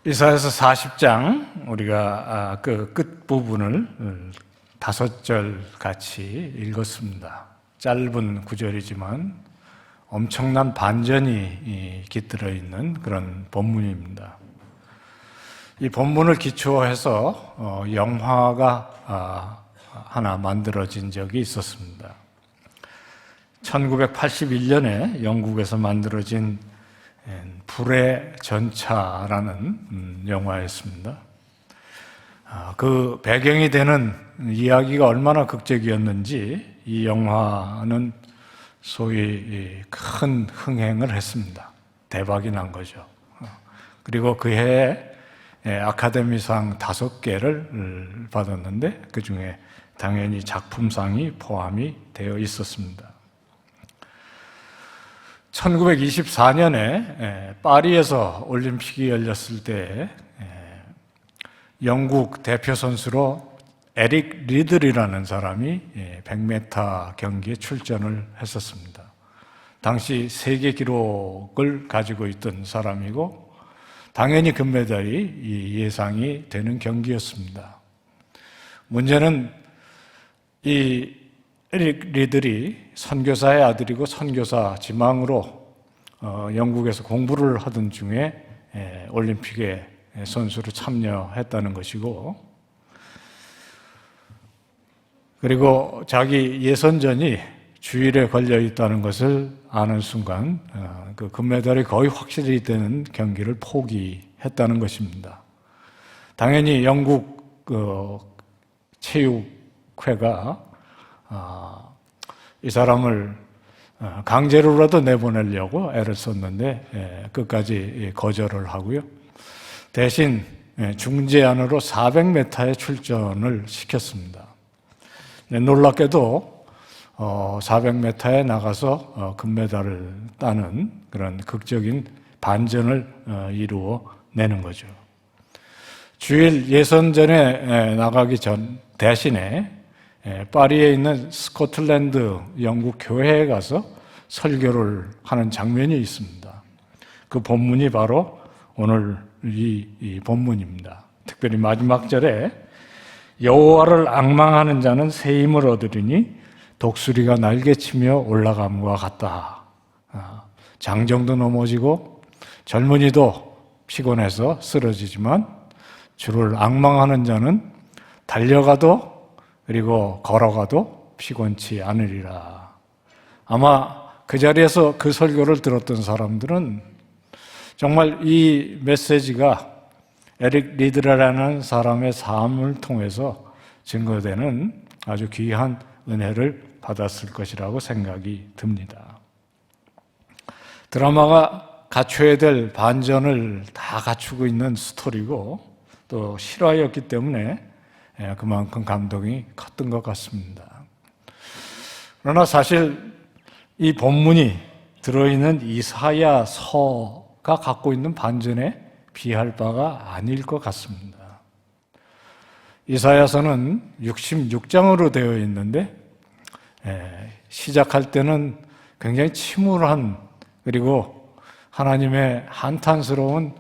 이사야서 40장 우리가 그 끝부분을 5절 같이 읽었습니다. 짧은 구절이지만 엄청난 반전이 깃들어 있는 그런 본문입니다. 이 본문을 기초해서 영화가 하나 만들어진 적이 있었습니다. 1981년에 영국에서 만들어진 불의 전차라는 영화였습니다. 그 배경이 되는 이야기가 얼마나 극적이었는지 이 영화는 소위 큰 흥행을 했습니다. 대박이 난 거죠. 그리고 그 해에 아카데미상 5개를 받았는데 그 중에 당연히 작품상이 포함이 되어 있었습니다. 1924년에 파리에서 올림픽이 열렸을 때 영국 대표 선수로 에릭 리들이라는 사람이 100m 경기에 출전을 했었습니다. 당시 세계 기록을 가지고 있던 사람이고 당연히 금메달이 예상이 되는 경기였습니다. 문제는 이 에릭 리들이 선교사의 아들이고 선교사 지망으로 영국에서 공부를 하던 중에 올림픽에 선수로 참여했다는 것이고, 그리고 자기 예선전이 주일에 걸려 있다는 것을 아는 순간 그 금메달이 거의 확실히 되는 경기를 포기했다는 것입니다. 당연히 영국 체육회가 이 사람을 강제로라도 내보내려고 애를 썼는데 끝까지 거절을 하고요. 대신 중재안으로 400m에 출전을 시켰습니다. 놀랍게도 400m에 나가서 금메달을 따는 그런 극적인 반전을 이루어내는 거죠. 주일 예선전에 나가기 전 대신에 파리에 있는 스코틀랜드 영국 교회에 가서 설교를 하는 장면이 있습니다. 그 본문이 바로 오늘 이 본문입니다. 특별히 마지막 절에 여호와를 앙망하는 자는 새 힘을 얻으리니 독수리가 날개치며 올라감과 같다. 장정도 넘어지고 젊은이도 피곤해서 쓰러지지만 주를 앙망하는 자는 달려가도 그리고 걸어가도 피곤치 않으리라. 아마 그 자리에서 그 설교를 들었던 사람들은 정말 이 메시지가 에릭 리드라는 사람의 삶을 통해서 증거되는 아주 귀한 은혜를 받았을 것이라고 생각이 듭니다. 드라마가 갖춰야 될 반전을 다 갖추고 있는 스토리고 또 실화였기 때문에 그만큼 감동이 컸던 것 같습니다. 그러나 사실 이 본문이 들어있는 이사야서가 갖고 있는 반전에 비할 바가 아닐 것 같습니다. 이사야서는 66장으로 되어 있는데 시작할 때는 굉장히 침울한 그리고 하나님의 한탄스러운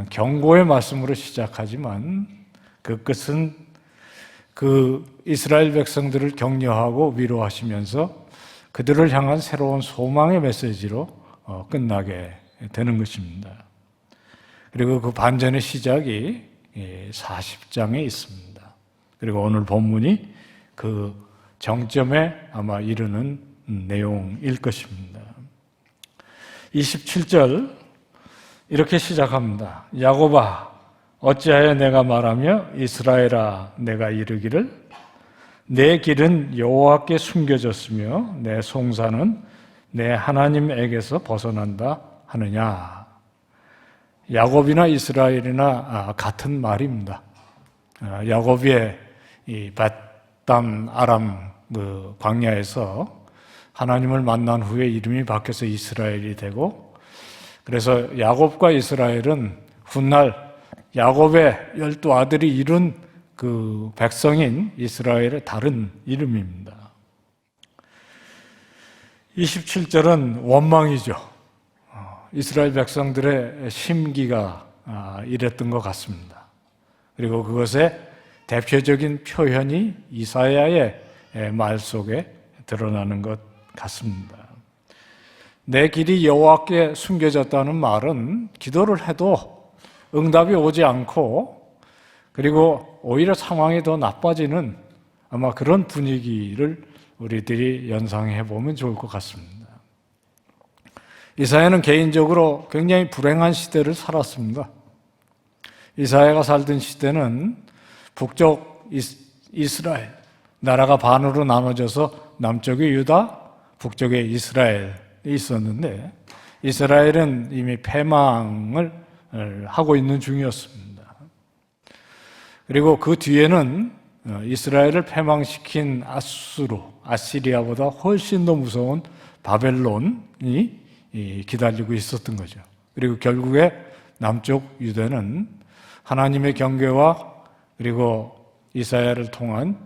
경고의 말씀으로 시작하지만 그 끝은 그 이스라엘 백성들을 격려하고 위로하시면서 그들을 향한 새로운 소망의 메시지로 끝나게 되는 것입니다. 그리고 그 반전의 시작이 40장에 있습니다. 그리고 오늘 본문이 그 정점에 아마 이르는 내용일 것입니다. 27절 이렇게 시작합니다. 야곱아 어찌하여 내가 말하며 이스라엘아 내가 이르기를 내 길은 여호와께 숨겨졌으며 내 송사는 내 하나님에게서 벗어난다 하느냐. 야곱이나 이스라엘이나 같은 말입니다. 야곱의 이 밧담 아람 그 광야에서 하나님을 만난 후에 이름이 바뀌어서 이스라엘이 되고, 그래서 야곱과 이스라엘은 훗날 야곱의 12아들이 이룬 그 백성인 이스라엘의 다른 이름입니다. 27절은 원망이죠. 이스라엘 백성들의 심기가 이랬던 것 같습니다. 그리고 그것의 대표적인 표현이 이사야의 말 속에 드러나는 것 같습니다. 내 길이 여호와께 숨겨졌다는 말은 기도를 해도 응답이 오지 않고 그리고 오히려 상황이 더 나빠지는 아마 그런 분위기를 우리들이 연상해 보면 좋을 것 같습니다. 이사야는 개인적으로 굉장히 불행한 시대를 살았습니다. 이사야가 살던 시대는 북쪽 이스라엘, 나라가 반으로 나눠져서 남쪽에 유다, 북쪽에 이스라엘이 있었는데 이스라엘은 이미 패망을 하고 있는 중이었습니다. 그리고 그 뒤에는 이스라엘을 패망시킨 아시리아보다 훨씬 더 무서운 바벨론이 기다리고 있었던 거죠. 그리고 결국에 남쪽 유대는 하나님의 경계와 그리고 이사야를 통한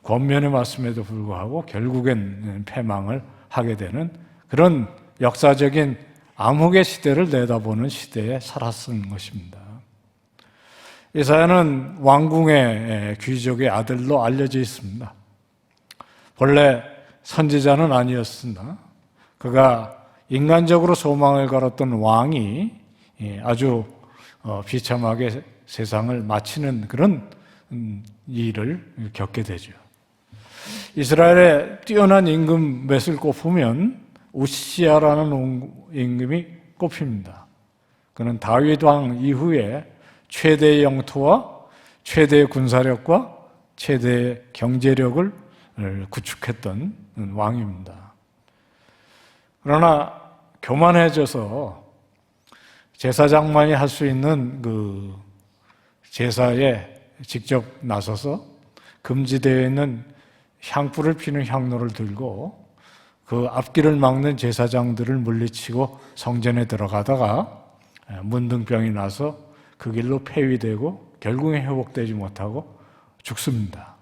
권면의 말씀에도 불구하고 결국엔 패망을 하게 되는 그런 역사적인 암흑의 시대를 내다보는 시대에 살았던 것입니다. 이사야는 왕궁의 귀족의 아들로 알려져 있습니다. 본래 선지자는 아니었으나 그가 인간적으로 소망을 걸었던 왕이 아주 비참하게 세상을 마치는 그런 일을 겪게 되죠. 이스라엘의 뛰어난 임금 몇을 꼽으면 우시아라는 임금이 꼽힙니다. 그는 다윗 왕 이후에 최대의 영토와 최대의 군사력과 최대의 경제력을 구축했던 왕입니다. 그러나 교만해져서 제사장만이 할 수 있는 그 제사에 직접 나서서 금지되어 있는 향불을 피는 향로를 들고 그 앞길을 막는 제사장들을 물리치고 성전에 들어가다가 문둥병이 나서 그 길로 폐위되고 결국에 회복되지 못하고 죽습니다.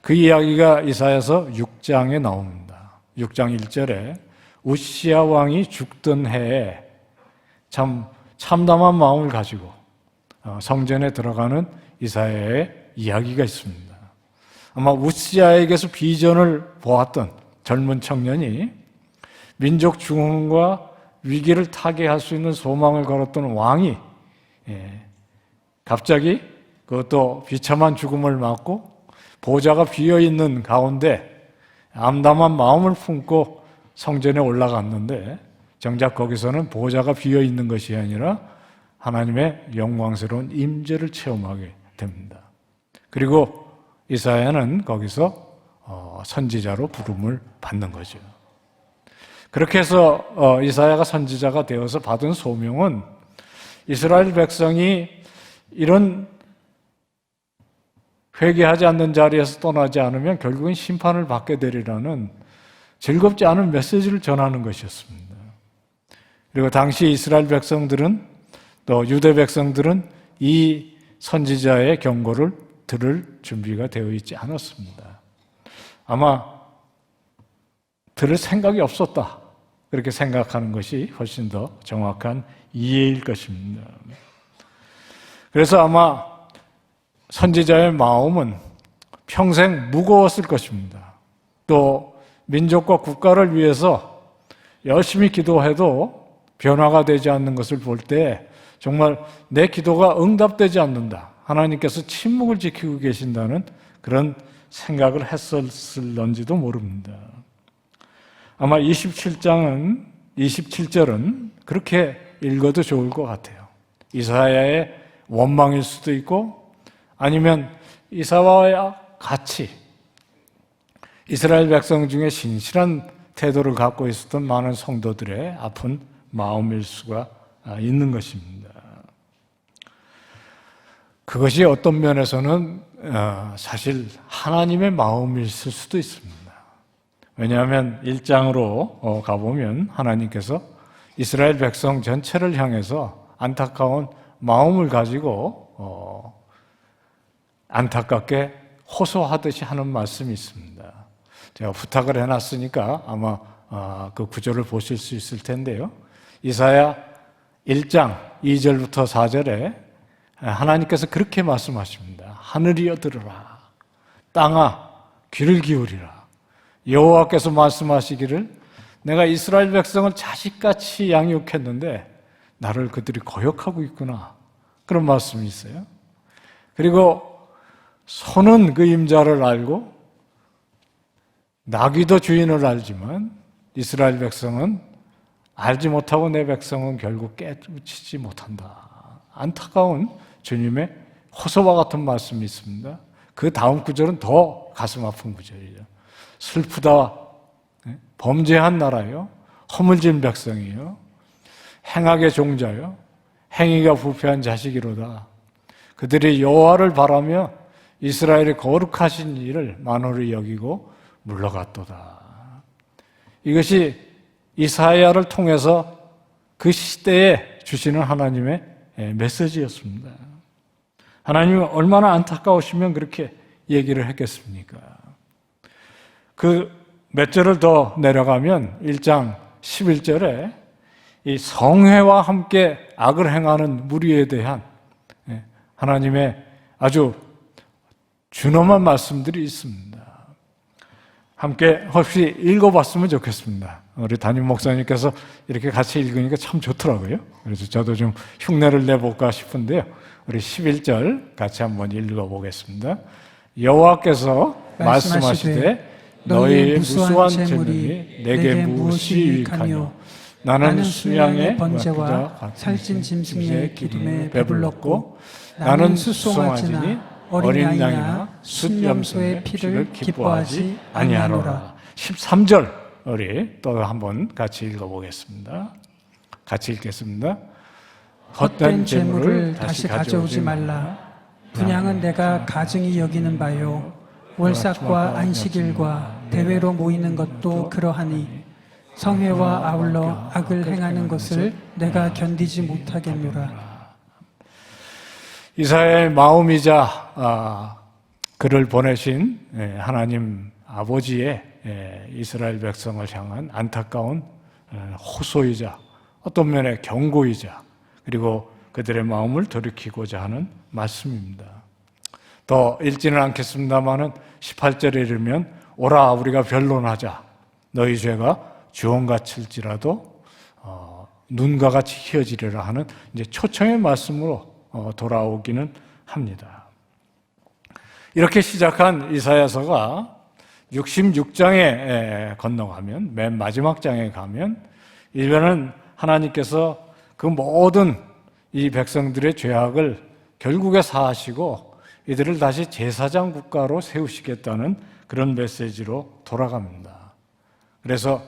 그 이야기가 이사야서 6장에 나옵니다. 6장 1절에 우시야 왕이 죽던 해에 참 참담한 마음을 가지고 성전에 들어가는 이사야의 이야기가 있습니다. 아마 우시야에게서 비전을 보았던 젊은 청년이 민족 중흥과 위기를 타개할 수 있는 소망을 걸었던 왕이 갑자기 그것도 비참한 죽음을 맞고 보좌가 비어있는 가운데 암담한 마음을 품고 성전에 올라갔는데 정작 거기서는 보좌가 비어있는 것이 아니라 하나님의 영광스러운 임재를 체험하게 됩니다. 그리고 이사야는 거기서 선지자로 부름을 받는 거죠. 그렇게 해서 이사야가 선지자가 되어서 받은 소명은 이스라엘 백성이 이런 회개하지 않는 자리에서 떠나지 않으면 결국은 심판을 받게 되리라는 즐겁지 않은 메시지를 전하는 것이었습니다. 그리고 당시 이스라엘 백성들은 또 유대 백성들은 이 선지자의 경고를 들을 준비가 되어 있지 않았습니다. 아마 들을 생각이 없었다. 그렇게 생각하는 것이 훨씬 더 정확한 이해일 것입니다. 그래서 아마 선지자의 마음은 평생 무거웠을 것입니다. 또 민족과 국가를 위해서 열심히 기도해도 변화가 되지 않는 것을 볼 때 정말 내 기도가 응답되지 않는다. 하나님께서 침묵을 지키고 계신다는 그런 생각을 했었을런지도 모릅니다. 아마 27절은 그렇게 읽어도 좋을 것 같아요. 이사야의 원망일 수도 있고 아니면 이사야와 같이 이스라엘 백성 중에 신실한 태도를 갖고 있었던 많은 성도들의 아픈 마음일 수가 있는 것입니다. 그것이 어떤 면에서는 사실 하나님의 마음일 수도 있습니다. 왜냐하면 1장으로 가보면 하나님께서 이스라엘 백성 전체를 향해서 안타까운 마음을 가지고 안타깝게 호소하듯이 하는 말씀이 있습니다. 제가 부탁을 해놨으니까 아마 그 구절을 보실 수 있을 텐데요. 이사야 1장 2절부터 4절에 하나님께서 그렇게 말씀하십니다. 하늘이여 들으라, 땅아 귀를 기울이라. 여호와께서 말씀하시기를 내가 이스라엘 백성을 자식같이 양육했는데 나를 그들이 거역하고 있구나. 그런 말씀이 있어요. 그리고 소는 그 임자를 알고 나귀도 주인을 알지만 이스라엘 백성은 알지 못하고 내 백성은 결국 깨우치지 못한다. 안타까운 주님의 호소와 같은 말씀이 있습니다. 그 다음 구절은 더 가슴 아픈 구절이죠. 슬프다. 범죄한 나라요, 허물진 백성이요, 행악의 종자요, 행위가 부패한 자식이로다. 그들이 여호와를 바라며 이스라엘의 거룩하신 일을 만홀히 여기고 물러갔도다. 이것이 이사야를 통해서 그 시대에 주시는 하나님의 메시지였습니다. 하나님이 얼마나 안타까우시면 그렇게 얘기를 했겠습니까? 그 몇 절을 더 내려가면 1장 11절에 이 성회와 함께 악을 행하는 무리에 대한 하나님의 아주 준엄한 말씀들이 있습니다. 함께 혹시 읽어봤으면 좋겠습니다. 우리 담임 목사님께서 이렇게 같이 읽으니까 참 좋더라고요. 그래서 저도 좀 흉내를 내볼까 싶은데요. 우리 11절 같이 한번 읽어보겠습니다. 여호와께서 말씀하시되 너희의 무수한 재물이 내게 무엇이 유익하뇨? 나는 수양의 번제와 살찐 짐승의 기름에 배불렀고 나는 수송아지니 어린 양이나 숫염소의 피를 기뻐하지 아니하노라. 13절 우리 또 한번 같이 읽어보겠습니다. 같이 읽겠습니다. 헛된 재물을 다시 가져오지 말라. 분향은 내가 가증히 여기는 바요. 월삭과 안식일과 대회로 모이는 것도 그러하니 성회와 아울러 악을 행하는 것을 내가 견디지 못하겠노라. 이사야의 마음이자 그를 보내신 하나님 아버지의 이스라엘 백성을 향한 안타까운 호소이자 어떤 면의 경고이자 그리고 그들의 마음을 돌이키고자 하는 말씀입니다. 더 읽지는 않겠습니다마는 18절에 이르면 오라 우리가 변론하자. 너희 죄가 주홍같을지라도 눈과 같이 희어지리라 하는 이제 초청의 말씀으로 돌아오기는 합니다. 이렇게 시작한 이사야서가 66장에 건너가면 맨 마지막 장에 가면 이번에는 하나님께서 그 모든 이 백성들의 죄악을 결국에 사하시고 이들을 다시 제사장 국가로 세우시겠다는 그런 메시지로 돌아갑니다. 그래서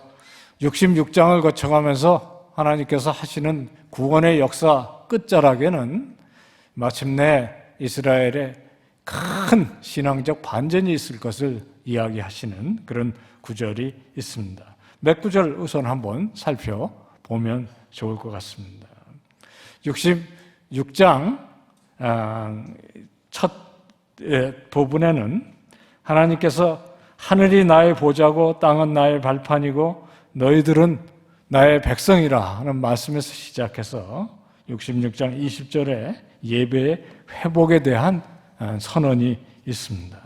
66장을 거쳐가면서 하나님께서 하시는 구원의 역사 끝자락에는 마침내 이스라엘의 큰 신앙적 반전이 있을 것을 이야기하시는 그런 구절이 있습니다. 몇 구절 우선 한번 살펴보면 좋을 것 같습니다. 66장 첫 부분에는 하나님께서 하늘이 나의 보좌고 땅은 나의 발판이고 너희들은 나의 백성이라 하는 말씀에서 시작해서 66장 20절에 예배의 회복에 대한 선언이 있습니다.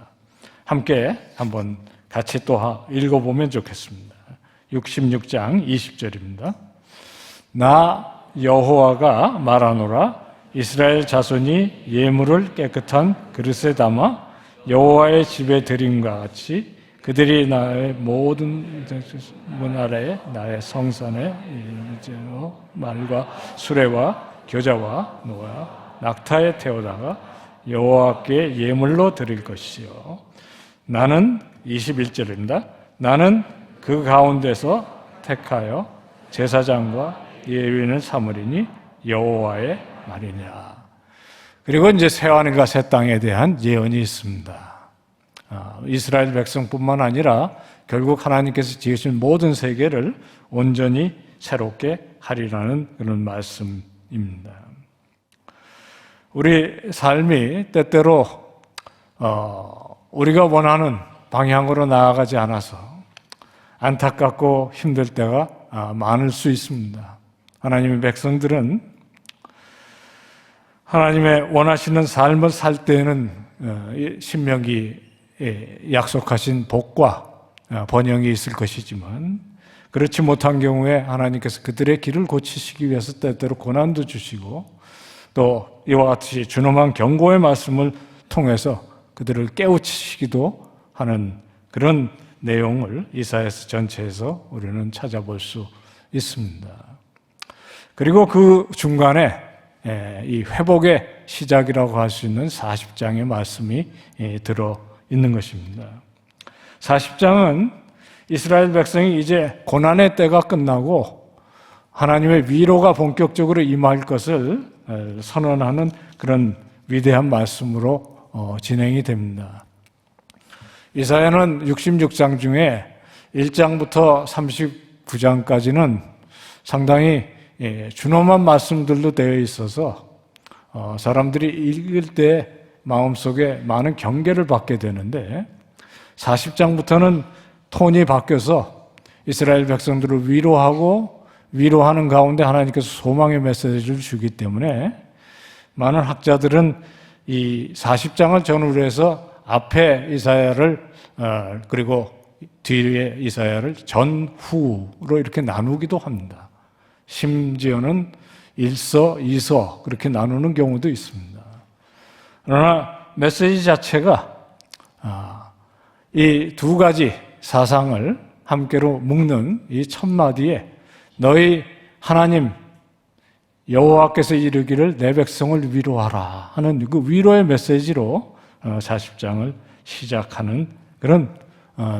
함께 한번 같이 또 읽어보면 좋겠습니다. 66장 20절입니다. 나 여호와가 말하노라 이스라엘 자손이 예물을 깨끗한 그릇에 담아 여호와의 집에 드림과 같이 그들이 나의 모든 문 아래에 나의 성산에 말과 수레와 겨자와 노와 낙타에 태우다가 여호와께 예물로 드릴 것이요 나는 21절입니다. 나는 그 가운데서 택하여 제사장과 예위인을 삼으리니 여호와의 말이냐. 그리고 이제 새하늘과 새 땅에 대한 예언이 있습니다. 이스라엘 백성뿐만 아니라 결국 하나님께서 지으신 모든 세계를 온전히 새롭게 하리라는 그런 말씀입니다. 우리 삶이 때때로 우리가 원하는 방향으로 나아가지 않아서 안타깝고 힘들 때가 많을 수 있습니다. 하나님의 백성들은 하나님의 원하시는 삶을 살 때에는 신명기에 약속하신 복과 번영이 있을 것이지만, 그렇지 못한 경우에 하나님께서 그들의 길을 고치시기 위해서 때때로 고난도 주시고, 또 이와 같이 준엄한 경고의 말씀을 통해서 그들을 깨우치시기도 하는 그런 내용을 이사야서 전체에서 우리는 찾아볼 수 있습니다. 그리고 그 중간에 이 회복의 시작이라고 할 수 있는 40장의 말씀이 들어 있는 것입니다. 40장은 이스라엘 백성이 이제 고난의 때가 끝나고 하나님의 위로가 본격적으로 임할 것을 선언하는 그런 위대한 말씀으로 진행이 됩니다. 이사야는 66장 중에 1장부터 39장까지는 상당히 준엄한 말씀들로 되어 있어서 사람들이 읽을 때 마음속에 많은 경계를 받게 되는데, 40장부터는 톤이 바뀌어서 이스라엘 백성들을 위로하는 가운데 하나님께서 소망의 메시지를 주기 때문에 많은 학자들은 이 40장을 전후로 해서 앞에 이사야를 그리고 뒤에 이사야를 전후로 이렇게 나누기도 합니다. 심지어는 1서, 2서 그렇게 나누는 경우도 있습니다. 그러나 메시지 자체가 이 두 가지 사상을 함께로 묶는 이 첫 마디에 너희 하나님 여호와께서 이르기를 내 백성을 위로하라 하는 그 위로의 메시지로 40장을 시작하는 그런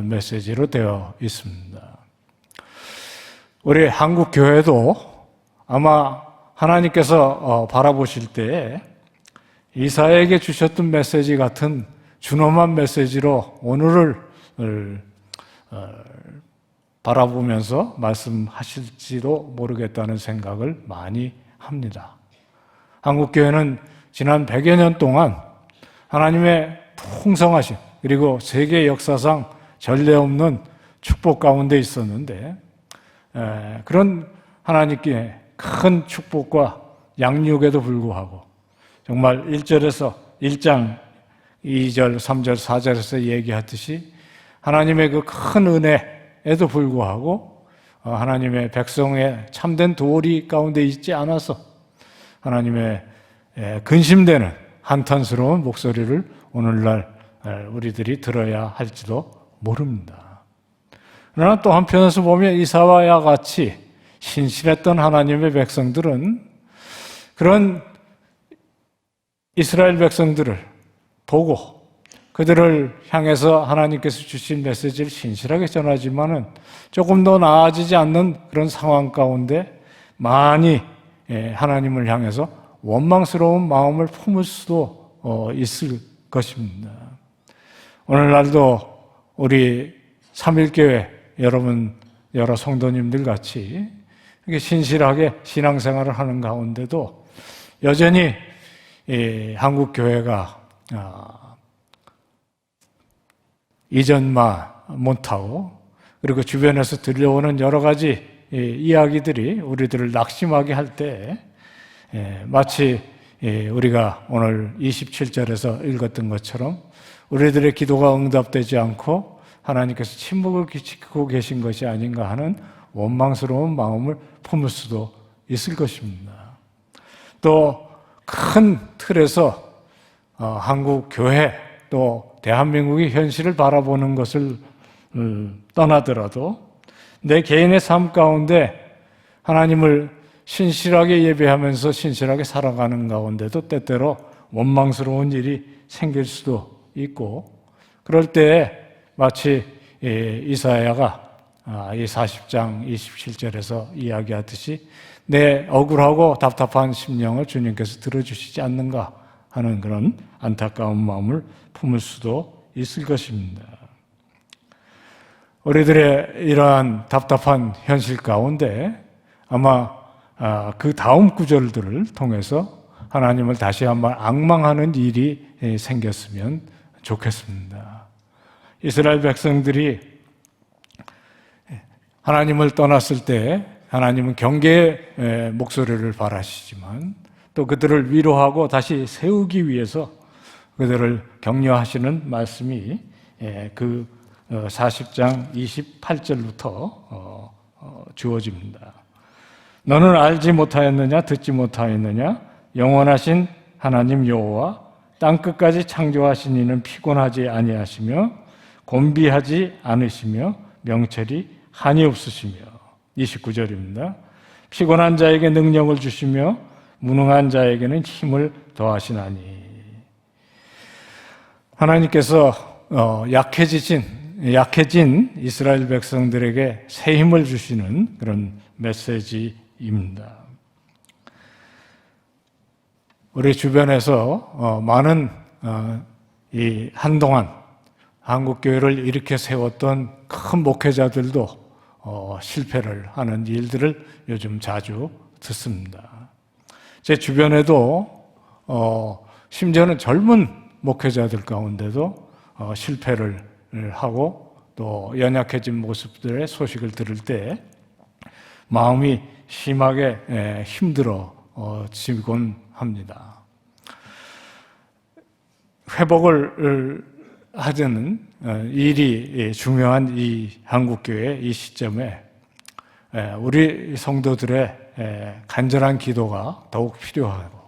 메시지로 되어 있습니다. 우리 한국 교회도 아마 하나님께서 바라보실 때 이사야에게 주셨던 메시지 같은 준엄한 메시지로 오늘을 바라보면서 말씀하실지도 모르겠다는 생각을 많이 합니다. 한국교회는 지난 100여 년 동안 하나님의 풍성하신 그리고 세계 역사상 전례 없는 축복 가운데 있었는데, 그런 하나님께 큰 축복과 양육에도 불구하고 정말 1절에서 1장 2절, 3절, 4절에서 얘기하듯이 하나님의 그 큰 은혜에도 불구하고 하나님의 백성의 참된 도리 가운데 있지 않아서 하나님의 근심되는 한탄스러운 목소리를 오늘날 우리들이 들어야 할지도 모릅니다. 그러나 또 한편에서 보면 이사야와 같이 신실했던 하나님의 백성들은 그런 이스라엘 백성들을 보고 그들을 향해서 하나님께서 주신 메시지를 신실하게 전하지만은 조금 더 나아지지 않는 그런 상황 가운데 많이 하나님을 향해서 원망스러운 마음을 품을 수도 있을 것입니다. 오늘날도 우리 삼일교회 여러분 여러 성도님들 같이 신실하게 신앙생활을 하는 가운데도 여전히 한국 교회가 이전만 못하고 그리고 주변에서 들려오는 여러 가지 이야기들이 우리들을 낙심하게 할 때 마치 우리가 오늘 27절에서 읽었던 것처럼 우리들의 기도가 응답되지 않고 하나님께서 침묵을 지키고 계신 것이 아닌가 하는 원망스러운 마음을 품을 수도 있을 것입니다. 또 큰 틀에서 한국 교회 또 대한민국의 현실을 바라보는 것을 떠나더라도 내 개인의 삶 가운데 하나님을 신실하게 예배하면서 신실하게 살아가는 가운데도 때때로 원망스러운 일이 생길 수도 있고, 그럴 때 마치 이사야가 이 40장 27절에서 이야기하듯이 내 억울하고 답답한 심령을 주님께서 들어주시지 않는가 하는 그런 안타까운 마음을 품을 수도 있을 것입니다. 우리들의 이러한 답답한 현실 가운데 아마 그 다음 구절들을 통해서 하나님을 다시 한번 앙망하는 일이 생겼으면 좋겠습니다. 이스라엘 백성들이 하나님을 떠났을 때 하나님은 경계의 목소리를 바라시지만 또 그들을 위로하고 다시 세우기 위해서 그들을 격려하시는 말씀이 그 40장 28절부터 주어집니다. 너는 알지 못하였느냐 듣지 못하였느냐 영원하신 하나님 여호와 땅끝까지 창조하신 이는 피곤하지 아니하시며 곤비하지 않으시며 명철이 한이 없으시며 29절입니다. 피곤한 자에게 능력을 주시며 무능한 자에게는 힘을 더하시나니. 하나님께서 약해진 이스라엘 백성들에게 새 힘을 주시는 그런 메시지입니다. 우리 주변에서 많은 이 한동안 한국교회를 일으켜 세웠던 큰 목회자들도 실패를 하는 일들을 요즘 자주 듣습니다. 제 주변에도 심지어는 젊은 목회자들 가운데도 실패를 하고 또 연약해진 모습들의 소식을 들을 때 마음이 심하게 힘들어지곤 합니다. 회복을 하자는 일이 중요한 이 한국교회 이 시점에 우리 성도들의 간절한 기도가 더욱 필요하고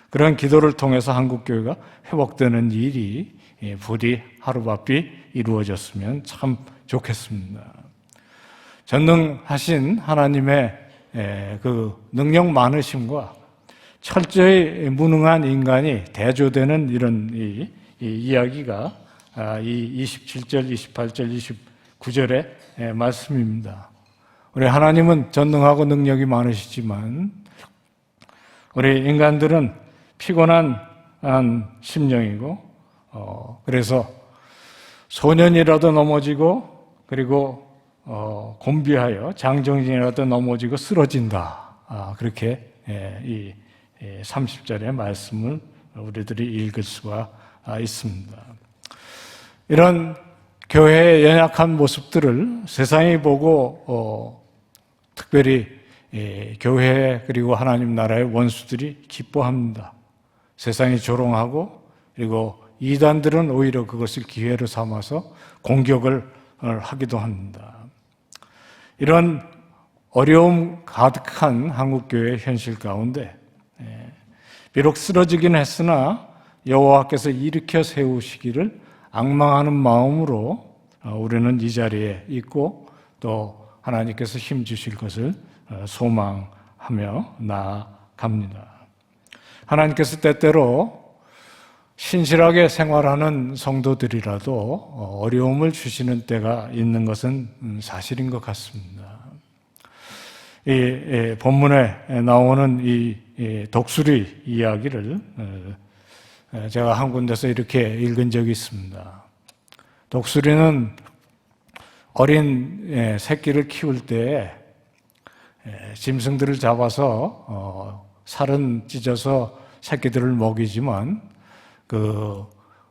그런 기도를 통해서 한국교회가 회복되는 일이 부디 하루바삐 이루어졌으면 참 좋겠습니다. 전능하신 하나님의 그 능력 많으심과 철저히 무능한 인간이 대조되는 이런 이 이야기가 이 27절, 28절, 29절의 말씀입니다. 우리 하나님은 전능하고 능력이 많으시지만 우리 인간들은 피곤한 심령이고 그래서 소년이라도 넘어지고 그리고 곤비하여 장정진이라도 넘어지고 쓰러진다. 그렇게 이 30절의 말씀을 우리들이 읽을 수가 있습니다. 이런 교회의 연약한 모습들을 세상이 보고 특별히 교회 그리고 하나님 나라의 원수들이 기뻐합니다. 세상이 조롱하고 그리고 이단들은 오히려 그것을 기회로 삼아서 공격을 하기도 합니다. 이런 어려움 가득한 한국교회의 현실 가운데 비록 쓰러지긴 했으나 여호와께서 일으켜 세우시기를 앙망하는 마음으로 우리는 이 자리에 있고 또 하나님께서 힘 주실 것을 소망하며 나아갑니다. 하나님께서 때때로 신실하게 생활하는 성도들이라도 어려움을 주시는 때가 있는 것은 사실인 것 같습니다. 이 본문에 나오는 이 독수리 이야기를 제가 한 군데서 이렇게 읽은 적이 있습니다. 독수리는 어린 새끼를 키울 때 짐승들을 잡아서 살은 찢어서 새끼들을 먹이지만 그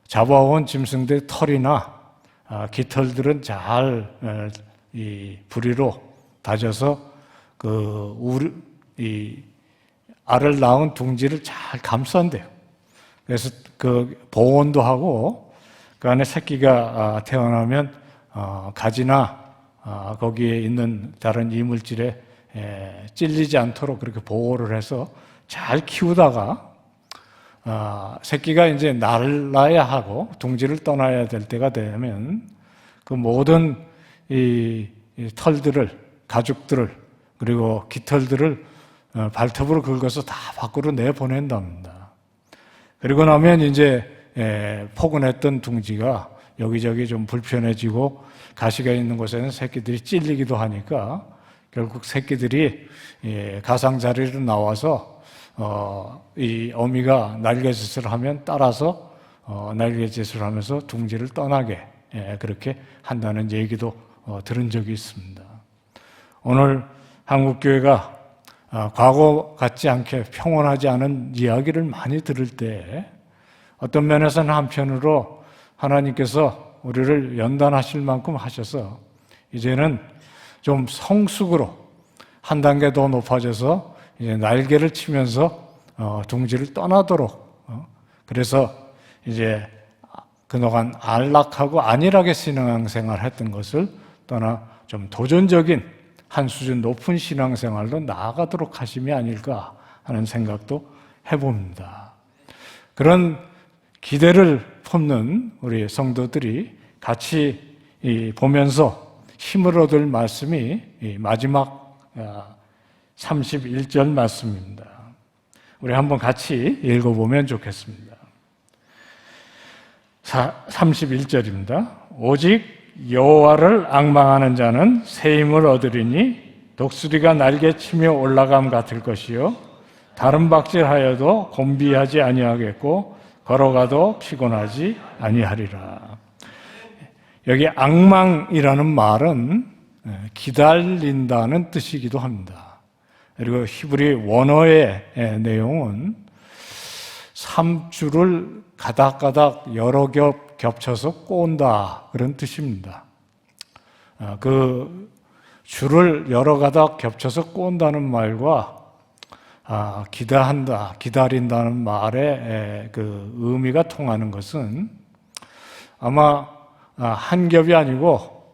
잡아온 짐승들의 털이나 깃털들은 잘 이 부리로 다져서 이 알을 낳은 둥지를 잘 감싼대요. 그래서 그 보온도 하고 그 안에 새끼가 태어나면 가지나 거기에 있는 다른 이물질에 찔리지 않도록 그렇게 보호를 해서 잘 키우다가 새끼가 이제 날라야 하고 둥지를 떠나야 될 때가 되면 그 모든 이 털들을 가죽들을 그리고 깃털들을 발톱으로 긁어서 다 밖으로 내보낸답니다. 그리고 나면 이제 포근했던 둥지가 여기저기 좀 불편해지고 가시가 있는 곳에는 새끼들이 찔리기도 하니까 결국 새끼들이 가상자리로 나와서 이 어미가 날개짓을 하면 따라서 날개짓을 하면서 둥지를 떠나게 그렇게 한다는 얘기도 들은 적이 있습니다. 오늘 한국교회가 과거 같지 않게 평온하지 않은 이야기를 많이 들을 때 어떤 면에서는 한편으로 하나님께서 우리를 연단하실 만큼 하셔서 이제는 좀 성숙으로 한 단계 더 높아져서 이제 날개를 치면서 둥지를 떠나도록 그래서 이제 그동안 안락하고 안일하게 신앙생활 했던 것을 떠나 좀 도전적인 한 수준 높은 신앙생활로 나아가도록 하심이 아닐까 하는 생각도 해봅니다. 그런 기대를 품는 우리 성도들이 같이 보면서 힘을 얻을 말씀이 마지막 31절 말씀입니다. 우리 한번 같이 읽어보면 좋겠습니다. 31절입니다. 오직 여호와를 앙망하는 자는 새 힘을 얻으리니 독수리가 날개치며 올라감 같을 것이요 다른 박질하여도 곤비하지 아니하겠고 걸어가도 피곤하지 아니하리라. 여기 앙망이라는 말은 기다린다는 뜻이기도 합니다. 그리고 히브리 원어의 내용은 3줄을 가닥가닥 여러 겹 겹쳐서 꼬은다 그런 뜻입니다. 그 줄을 여러 가닥 겹쳐서 꼬은다는 말과 기다한다, 기다린다는 말의 그 의미가 통하는 것은 아마 한 겹이 아니고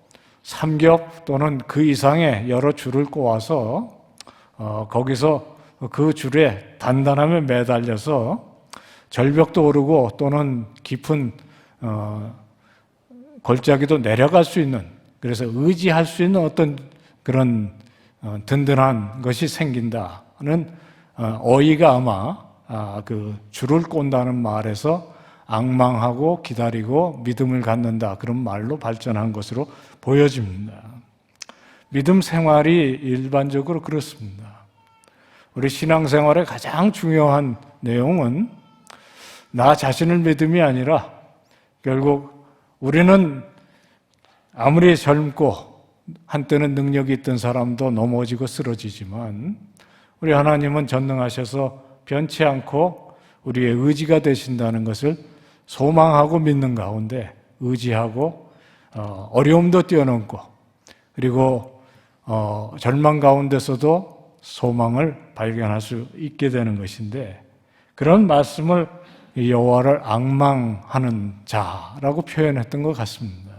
3겹 또는 그 이상의 여러 줄을 꼬아서 거기서 그 줄에 단단하게 매달려서 절벽도 오르고 또는 깊은 골짜기도 내려갈 수 있는, 그래서 의지할 수 있는 어떤 그런 든든한 것이 생긴다는 어이가 아마 그 줄을 꼰다는 말에서 앙망하고 기다리고 믿음을 갖는다 그런 말로 발전한 것으로 보여집니다. 믿음 생활이 일반적으로 그렇습니다. 우리 신앙생활의 가장 중요한 내용은 나 자신을 믿음이 아니라 결국 우리는 아무리 젊고 한때는 능력이 있던 사람도 넘어지고 쓰러지지만 우리 하나님은 전능하셔서 변치 않고 우리의 의지가 되신다는 것을 소망하고 믿는 가운데 의지하고 어려움도 뛰어넘고 그리고 절망 가운데서도 소망을 발견할 수 있게 되는 것인데 그런 말씀을 여호와를 앙망하는 자라고 표현했던 것 같습니다.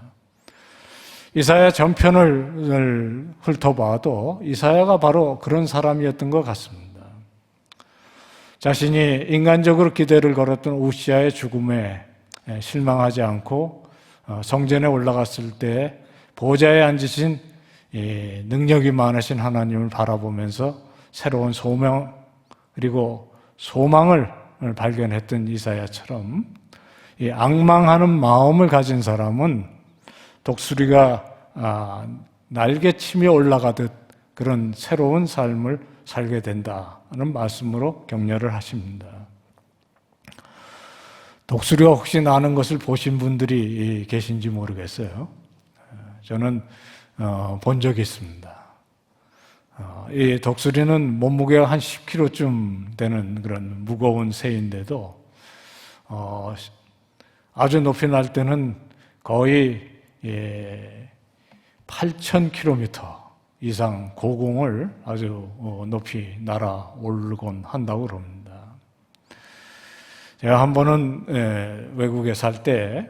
이사야 전편을 훑어봐도 이사야가 바로 그런 사람이었던 것 같습니다. 자신이 인간적으로 기대를 걸었던 우시아의 죽음에 실망하지 않고 성전에 올라갔을 때 보좌에 앉으신 능력이 많으신 하나님을 바라보면서 새로운 소명 그리고 소망을 발견했던 이사야처럼 이 앙망하는 마음을 가진 사람은 독수리가 날개치며 올라가듯 그런 새로운 삶을 살게 된다는 말씀으로 격려를 하십니다. 독수리가 혹시 나는 것을 보신 분들이 계신지 모르겠어요. 저는 본 적이 있습니다. 이 독수리는 몸무게가 한 10kg쯤 되는 그런 무거운 새인데도 아주 높이 날 때는 거의 8,000km 이상 고공을 아주 높이 날아오르곤 한다고 그럽니다. 제가 한 번은 외국에 살 때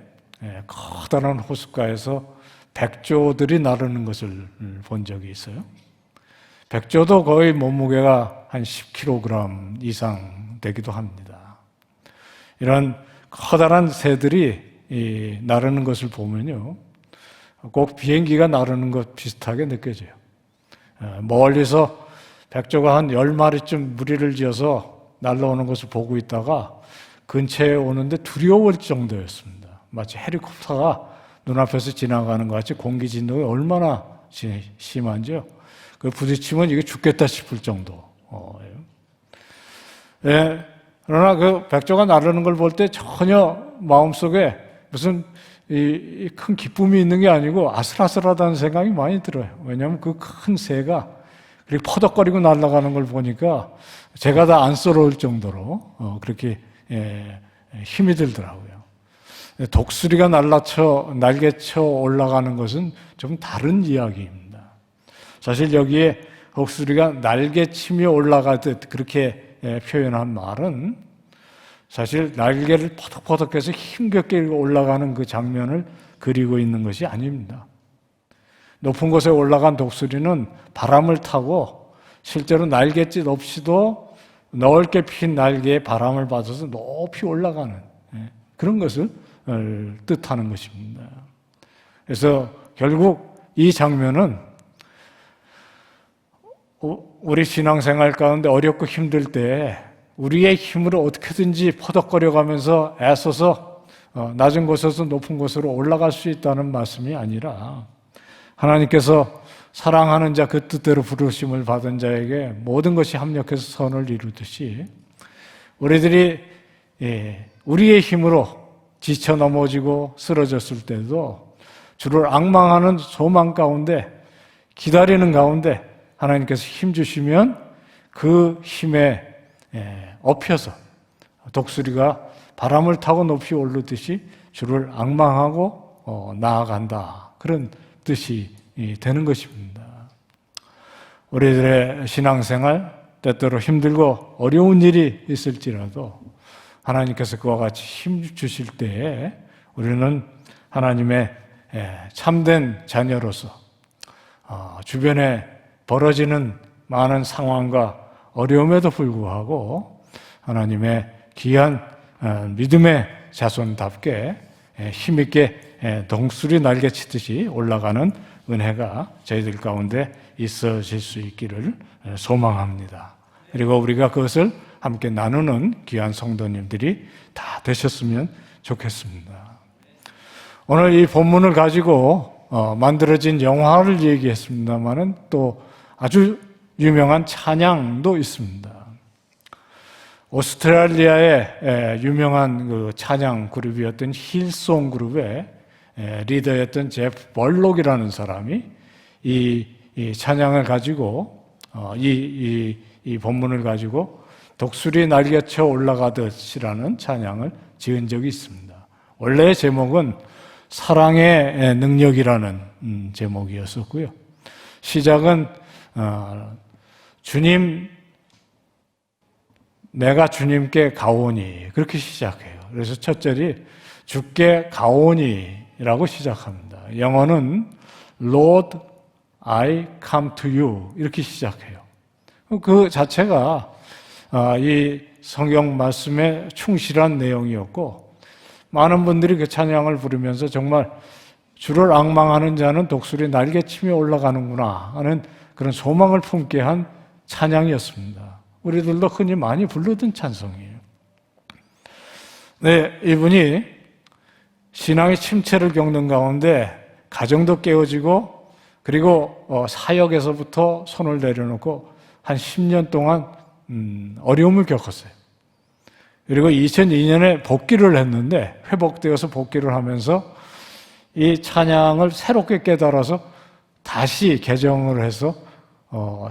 커다란 호숫가에서 백조들이 나르는 것을 본 적이 있어요. 백조도 거의 몸무게가 한 10kg 이상 되기도 합니다. 이런 커다란 새들이 나르는 것을 보면요, 꼭 비행기가 나르는 것 비슷하게 느껴져요. 멀리서 백조가 한 10마리쯤 무리를 지어서 날아오는 것을 보고 있다가 근처에 오는데 두려울 정도였습니다. 마치 헬리콥터가 눈앞에서 지나가는 것 같이 공기 진동이 얼마나 심한지요. 그 부딪히면 이게 죽겠다 싶을 정도. 그러나 그 백조가 나르는 걸 볼 때 전혀 마음속에 무슨 큰 기쁨이 있는 게 아니고 아슬아슬하다는 생각이 많이 들어요. 왜냐하면 그 큰 새가 그렇게 퍼덕거리고 날아가는 걸 보니까 제가 다 안쓰러울 정도로 그렇게 힘이 들더라고요. 독수리가 날개쳐 올라가는 것은 좀 다른 이야기입니다. 사실 여기에 독수리가 날개치며 올라가듯 그렇게 표현한 말은 사실 날개를 포덕포덕해서 힘겹게 올라가는 그 장면을 그리고 있는 것이 아닙니다. 높은 곳에 올라간 독수리는 바람을 타고 실제로 날갯짓 없이도 넓게 핀 날개에 바람을 받아서 높이 올라가는 그런 것을 뜻하는 것입니다. 그래서 결국 이 장면은 우리 신앙생활 가운데 어렵고 힘들 때 우리의 힘으로 어떻게든지 퍼덕거려가면서 애써서 낮은 곳에서 높은 곳으로 올라갈 수 있다는 말씀이 아니라 하나님께서 사랑하는 자 그 뜻대로 부르심을 받은 자에게 모든 것이 합력해서 선을 이루듯이 우리들이 우리의 힘으로 지쳐 넘어지고 쓰러졌을 때도 주를 앙망하는 소망 가운데 기다리는 가운데 하나님께서 힘 주시면 그 힘에 업혀서 독수리가 바람을 타고 높이 오르듯이 주를 앙망하고 나아간다. 그런 뜻이 되는 것입니다. 우리들의 신앙생활 때때로 힘들고 어려운 일이 있을지라도 하나님께서 그와 같이 힘 주실 때에 우리는 하나님의 참된 자녀로서 주변에 벌어지는 많은 상황과 어려움에도 불구하고 하나님의 귀한 믿음의 자손답게 힘있게 독수리 날개치듯이 올라가는 은혜가 저희들 가운데 있어질 수 있기를 소망합니다. 그리고 우리가 그것을 함께 나누는 귀한 성도님들이 다 되셨으면 좋겠습니다. 오늘 이 본문을 가지고 만들어진 영화를 얘기했습니다만은 또 아주 유명한 찬양도 있습니다. 오스트레일리아의 유명한 그 찬양 그룹이었던 힐송 그룹의 리더였던 제프 벌록이라는 사람이 이 찬양을 가지고 이 본문을 가지고 독수리 날개쳐 올라가듯이라는 찬양을 지은 적이 있습니다. 원래의 제목은 사랑의 능력이라는 제목이었었고요. 시작은 주님, 내가 주님께 가오니 그렇게 시작해요. 그래서 첫 절이 주께 가오니라고 시작합니다. 영어는 Lord, I come to you 이렇게 시작해요. 그 자체가 이 성경 말씀에 충실한 내용이었고 많은 분들이 그 찬양을 부르면서 정말 주를 앙망하는 자는 독수리 날개치며 올라가는구나 하는 그런 소망을 품게 한 찬양이었습니다. 우리들도 흔히 많이 부르던 찬송이에요. 네, 이분이 신앙의 침체를 겪는 가운데 가정도 깨어지고 그리고 사역에서부터 손을 내려놓고 한 10년 동안 어려움을 겪었어요. 그리고 2002년에 복귀를 했는데 회복되어서 복귀를 하면서 이 찬양을 새롭게 깨달아서 다시 개정을 해서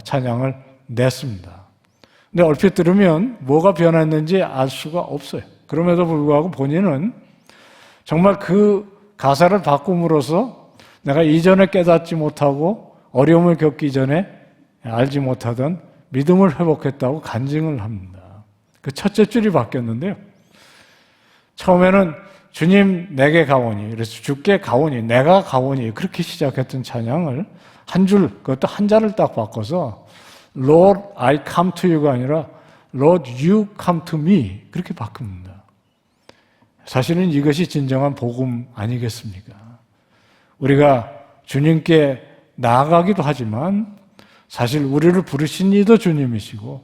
찬양을 냈습니다. 근데 얼핏 들으면 뭐가 변했는지 알 수가 없어요. 그럼에도 불구하고 본인은 정말 그 가사를 바꿈으로써 내가 이전에 깨닫지 못하고 어려움을 겪기 전에 알지 못하던 믿음을 회복했다고 간증을 합니다. 그 첫째 줄이 바뀌었는데요. 처음에는 주님 내게 가오니, 그래서 주께 가오니, 내가 가오니 그렇게 시작했던 찬양을 한 줄, 그것도 한자를 딱 바꿔서 Lord, I come to you가 아니라 Lord, you come to me 그렇게 바꿉니다. 사실은 이것이 진정한 복음 아니겠습니까? 우리가 주님께 나아가기도 하지만 사실 우리를 부르신 이도 주님이시고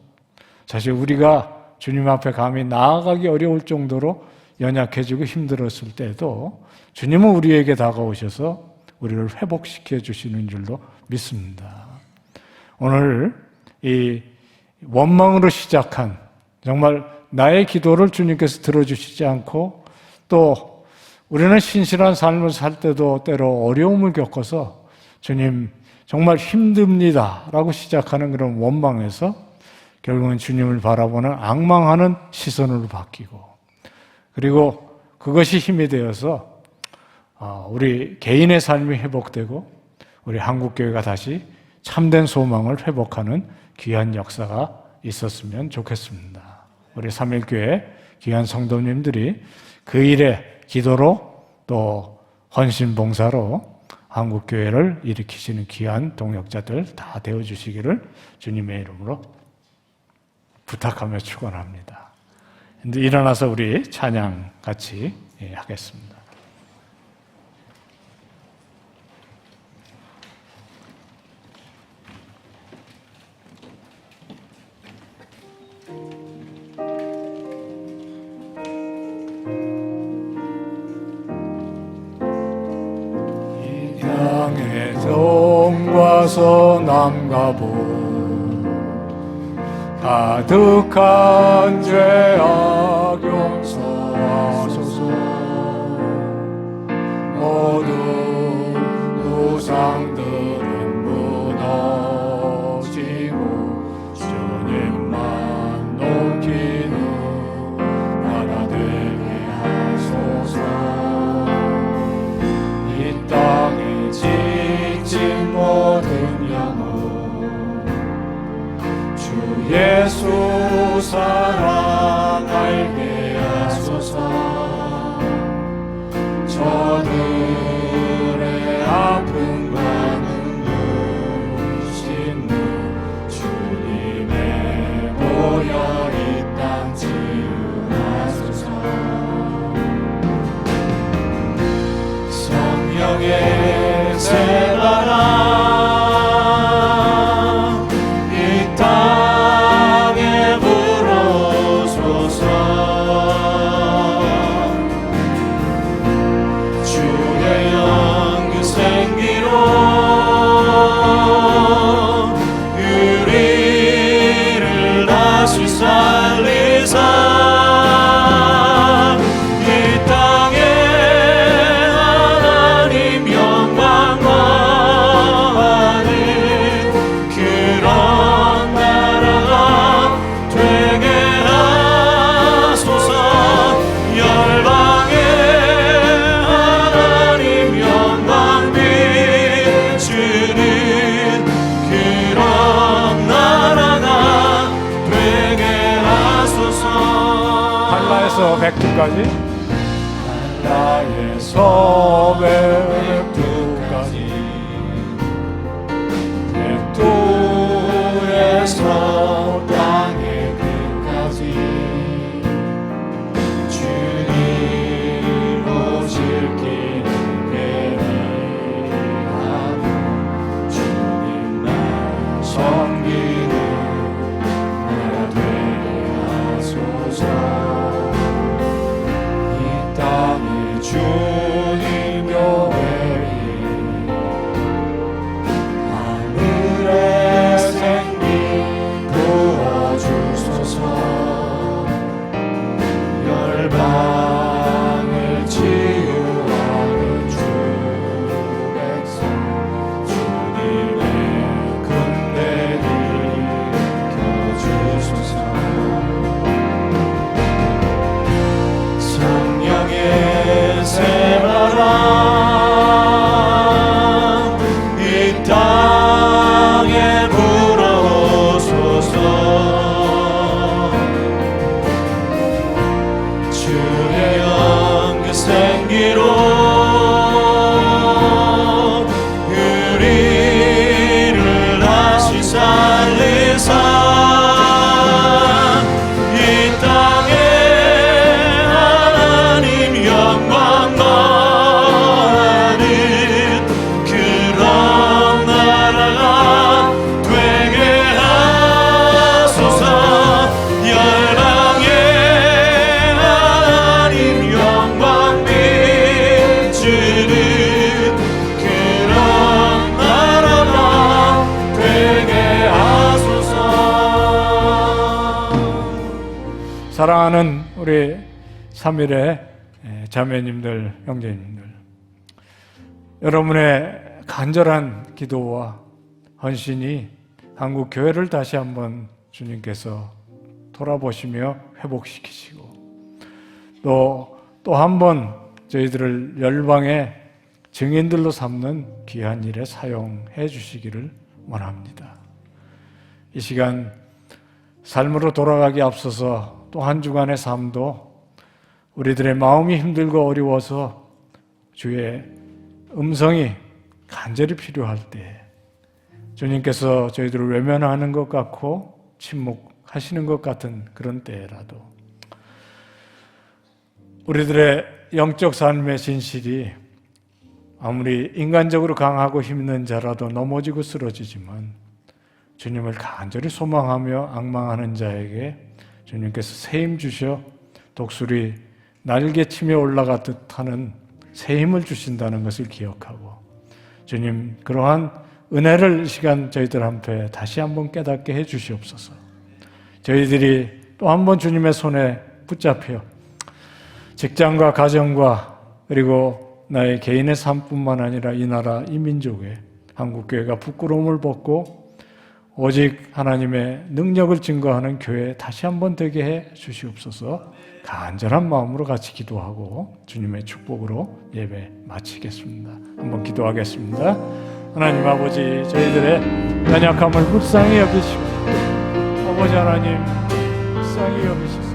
사실 우리가 주님 앞에 감히 나아가기 어려울 정도로 연약해지고 힘들었을 때도 주님은 우리에게 다가오셔서 우리를 회복시켜 주시는 줄로 믿습니다. 오늘 이 원망으로 시작한 정말 나의 기도를 주님께서 들어주시지 않고 또 우리는 신실한 삶을 살 때도 때로 어려움을 겪어서 주님 정말 힘듭니다 라고 시작하는 그런 원망에서 결국은 주님을 바라보는 앙망하는 시선으로 바뀌고 그리고 그것이 힘이 되어서 우리 개인의 삶이 회복되고 우리 한국교회가 다시 참된 소망을 회복하는 귀한 역사가 있었으면 좋겠습니다. 우리 삼일교회 귀한 성도님들이 그 일에 기도로 또 헌신봉사로 한국교회를 일으키시는 귀한 동역자들 다 되어주시기를 주님의 이름으로 부탁하며 축원합니다. 이제 일어나서 우리 찬양 같이 하겠습니다. 이 땅의 동과 서남과 북 가득한 죄악 용서하소서. 모든 우상들은 무너지고 주님만 높이는 나라 되게 하소서. 이 땅에 지친 모든 영혼 예수 사랑 알게 하소서. 저들의 아픔과 눈물 씻는 주님의 보혈 이 땅 지으소서. 성령의 새바람 백두까지 한라에서 백두까지 백두에서 땅의 끝까지 주님 오실 길을 예비하고 주님만 섬기는 나라 되게 하소서. 주님 교회에 하늘의 생기 부어주소서. 열방을 치유하는 주 백성 주님의 군대를 켜주소서. 성령의 새바람 이 땅에 불어오소서. 주의 영 그 생기로 우리를 다시 살리사 이 땅에 사랑하는 우리 3일의 자매님들, 형제님들, 여러분의 간절한 기도와 헌신이 한국 교회를 다시 한번 주님께서 돌아보시며 회복시키시고 또 한 번 저희들을 열방의 증인들로 삼는 귀한 일에 사용해 주시기를 원합니다. 이 시간 삶으로 돌아가기 앞서서 또 한 주간의 삶도 우리들의 마음이 힘들고 어려워서 주의 음성이 간절히 필요할 때 주님께서 저희들을 외면하는 것 같고 침묵하시는 것 같은 그런 때라도 우리들의 영적 삶의 진실이 아무리 인간적으로 강하고 힘있는 자라도 넘어지고 쓰러지지만 주님을 간절히 소망하며 앙망하는 자에게 주님께서 새 힘 주셔 독수리 날개치며 올라가듯 하는 새 힘을 주신다는 것을 기억하고 주님 그러한 은혜를 이 시간 저희들 앞에 다시 한번 깨닫게 해 주시옵소서. 저희들이 또 한 번 주님의 손에 붙잡혀 직장과 가정과 그리고 나의 개인의 삶뿐만 아니라 이 나라 이 민족의 한국교회가 부끄러움을 벗고 오직 하나님의 능력을 증거하는 교회 다시 한번 되게 해 주시옵소서. 간절한 마음으로 같이 기도하고 주님의 축복으로 예배 마치겠습니다. 한번 기도하겠습니다. 하나님 아버지 저희들의 연약함을 불쌍히 여기시고 아버지 하나님 불쌍히 여기시고